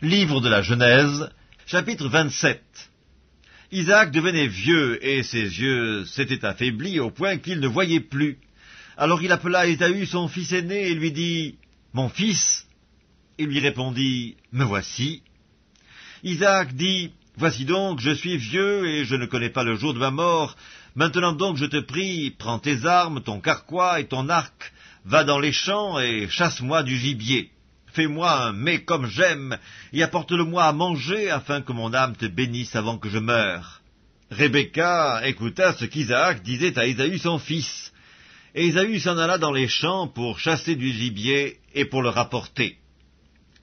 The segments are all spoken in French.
Livre de la Genèse, chapitre 27. Isaac devenait vieux, et ses yeux s'étaient affaiblis au point qu'il ne voyait plus. Alors il appela Ésaü, son fils aîné, et lui dit, « Mon fils ?» Il lui répondit, « Me voici. » Isaac dit, « Voici donc, je suis vieux, et je ne connais pas le jour de ma mort. Maintenant donc, je te prie, prends tes armes, ton carquois et ton arc, va dans les champs et chasse-moi du gibier. Fais-moi un mets comme j'aime, et apporte-le-moi à manger, afin que mon âme te bénisse avant que je meure. » Rebecca écouta ce qu'Isaac disait à Ésaü son fils. Et Ésaü s'en alla dans les champs pour chasser du gibier et pour le rapporter.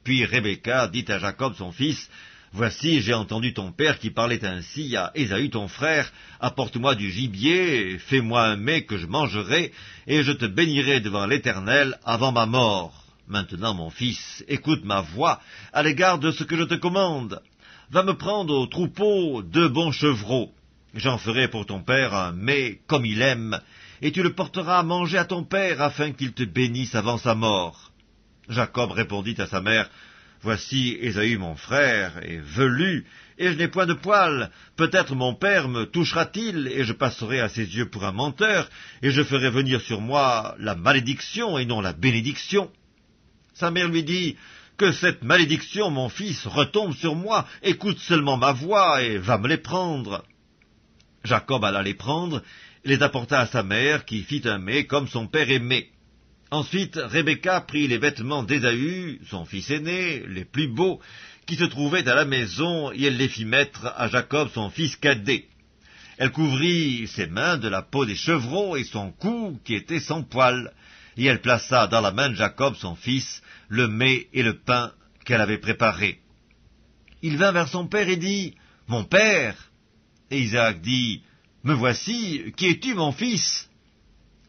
Puis Rebecca dit à Jacob son fils, « Voici, j'ai entendu ton père qui parlait ainsi à Ésaü ton frère, apporte-moi du gibier, fais-moi un mets que je mangerai, et je te bénirai devant l'Éternel avant ma mort. Maintenant, mon fils, écoute ma voix à l'égard de ce que je te commande. Va me prendre au troupeau 2 bons chevreaux. J'en ferai pour ton père un mets comme il aime, et tu le porteras à manger à ton père afin qu'il te bénisse avant sa mort. » Jacob répondit à sa mère, « Voici Ésaü mon frère est velu, et je n'ai point de poils. Peut-être mon père me touchera-t-il, et je passerai à ses yeux pour un menteur, et je ferai venir sur moi la malédiction et non la bénédiction. » Sa mère lui dit, « Que cette malédiction, mon fils, retombe sur moi, écoute seulement ma voix, et va me les prendre. » Jacob alla les prendre, et les apporta à sa mère, qui fit un mets comme son père aimait. Ensuite, Rebecca prit les vêtements d'Ésaü, son fils aîné, les plus beaux, qui se trouvaient à la maison, et elle les fit mettre à Jacob, son fils cadet. Elle couvrit ses mains de la peau des chevreaux et son cou, qui était sans poils. Et elle plaça dans la main de Jacob, son fils, le mets et le pain qu'elle avait préparés. Il vint vers son père et dit, « Mon père !» Et Isaac dit, « Me voici, qui es-tu, mon fils ?»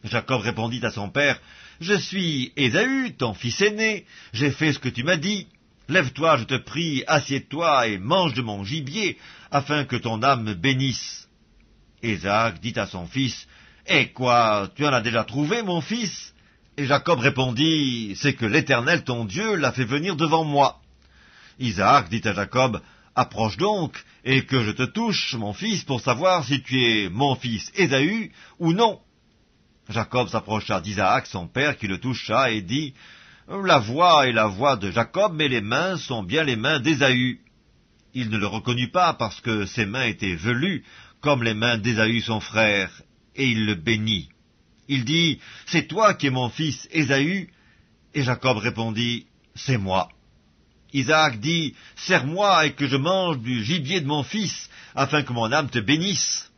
Jacob répondit à son père, « Je suis Ésaü, ton fils aîné, j'ai fait ce que tu m'as dit. Lève-toi, je te prie, assieds-toi et mange de mon gibier, afin que ton âme me bénisse. » Isaac dit à son fils, « Eh quoi, tu en as déjà trouvé, mon fils ?» Et Jacob répondit, « C'est que l'Éternel, ton Dieu, l'a fait venir devant moi. » Isaac dit à Jacob, « Approche donc, et que je te touche, mon fils, pour savoir si tu es mon fils Ésaü ou non. » Jacob s'approcha d'Isaac, son père, qui le toucha, et dit, « La voix est la voix de Jacob, mais les mains sont bien les mains d'Ésaü. » Il ne le reconnut pas, parce que ses mains étaient velues, comme les mains d'Ésaü son frère, et il le bénit. Il dit, « C'est toi qui es mon fils Ésaü ?» Et Jacob répondit, « C'est moi. » Isaac dit, « Serre-moi et que je mange du gibier de mon fils, afin que mon âme te bénisse. »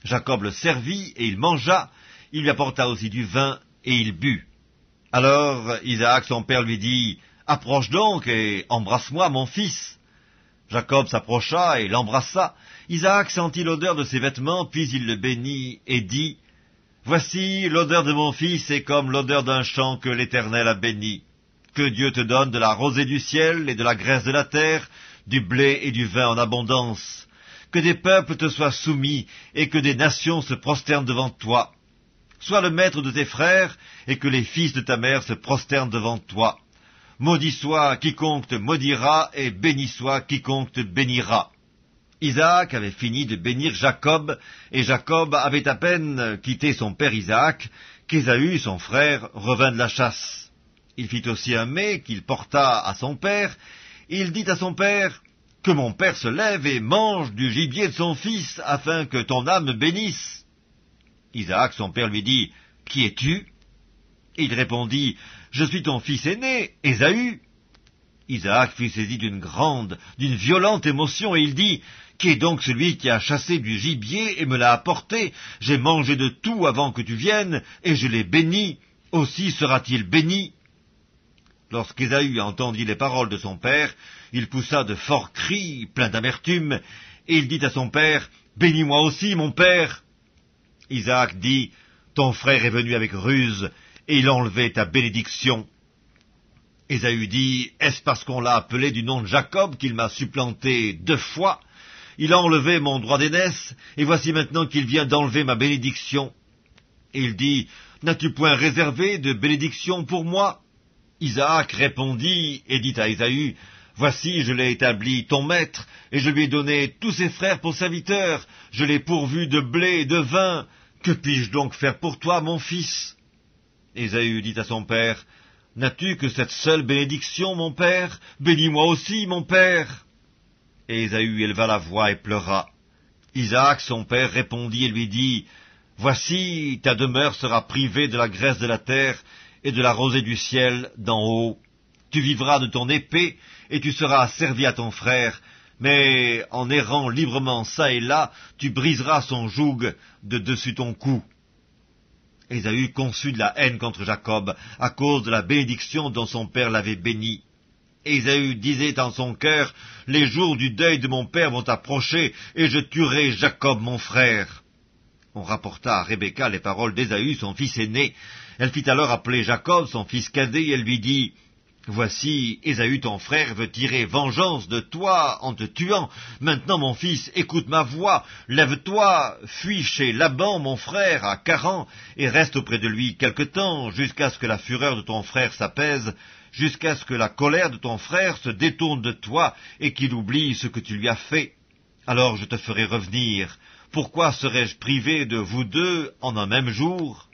Jacob le servit, et il mangea. Il lui apporta aussi du vin, et il but. Alors Isaac son père lui dit, « Approche donc, et embrasse-moi, mon fils. » Jacob s'approcha, et l'embrassa. Isaac sentit l'odeur de ses vêtements, puis il le bénit, et dit, « Voici, l'odeur de mon fils est comme l'odeur d'un champ que l'Éternel a béni. Que Dieu te donne de la rosée du ciel et de la graisse de la terre, du blé et du vin en abondance. Que des peuples te soient soumis, et que des nations se prosternent devant toi. Sois le maître de tes frères, et que les fils de ta mère se prosternent devant toi. Maudit soit quiconque te maudira, et béni soit quiconque te bénira. » Isaac avait fini de bénir Jacob, et Jacob avait à peine quitté son père Isaac, qu'Ésaü, son frère, revint de la chasse. Il fit aussi un mets qu'il porta à son père, et il dit à son père, « Que mon père se lève et mange du gibier de son fils, afin que ton âme me bénisse. » Isaac, son père, lui dit, « Qui es-tu » Et il répondit, « Je suis ton fils aîné, Ésaü. » Isaac fut saisi d'une violente émotion, et il dit, « Qui est donc celui qui a chassé du gibier et me l'a apporté? J'ai mangé de tout avant que tu viennes, et je l'ai béni. Aussi sera-t-il béni. » Lorsqu'Ésaü entendit les paroles de son père, il poussa de forts cris, pleins d'amertume, et il dit à son père, « Bénis-moi aussi, mon père. » Isaac dit, « Ton frère est venu avec ruse, et il a enlevé ta bénédiction. » Ésaü dit, « Est-ce parce qu'on l'a appelé du nom de Jacob qu'il m'a supplanté 2 fois? Il a enlevé mon droit d'aînesse, et voici maintenant qu'il vient d'enlever ma bénédiction. » Et il dit, « N'as-tu point réservé de bénédiction pour moi ?» Isaac répondit et dit à Ésaü, « Voici, je l'ai établi ton maître, et je lui ai donné tous ses frères pour serviteurs, je l'ai pourvu de blé et de vin. Que puis-je donc faire pour toi, mon fils » Ésaü dit à son père, « N'as-tu que cette seule bénédiction, mon père? Bénis-moi aussi, mon père » Et Ésaü éleva la voix et pleura. Isaac, son père, répondit et lui dit, « Voici, ta demeure sera privée de la graisse de la terre et de la rosée du ciel d'en haut. Tu vivras de ton épée, et tu seras servi à ton frère, mais en errant librement çà et là, tu briseras son joug de dessus ton cou. » Ésaü conçut de la haine contre Jacob, à cause de la bénédiction dont son père l'avait béni. Ésaü disait en son cœur, « Les jours du deuil de mon père vont approcher, et je tuerai Jacob mon frère. » On rapporta à Rebecca les paroles d'Ésaü, son fils aîné. Elle fit alors appeler Jacob, son fils cadet, et elle lui dit, « Voici, Ésaü ton frère veut tirer vengeance de toi en te tuant. Maintenant, mon fils, écoute ma voix. Lève-toi, fuis chez Laban, mon frère, à Charan, et reste auprès de lui quelque temps, jusqu'à ce que la fureur de ton frère s'apaise, jusqu'à ce que la colère de ton frère se détourne de toi, et qu'il oublie ce que tu lui as fait. Alors je te ferai revenir. Pourquoi serais-je privé de vous deux en un même jour ?»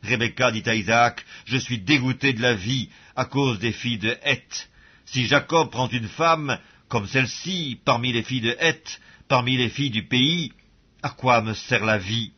Rebecca dit à Isaac, « Je suis dégoûté de la vie à cause des filles de Heth. Si Jacob prend une femme comme celle-ci parmi les filles de Heth, parmi les filles du pays, à quoi me sert la vie?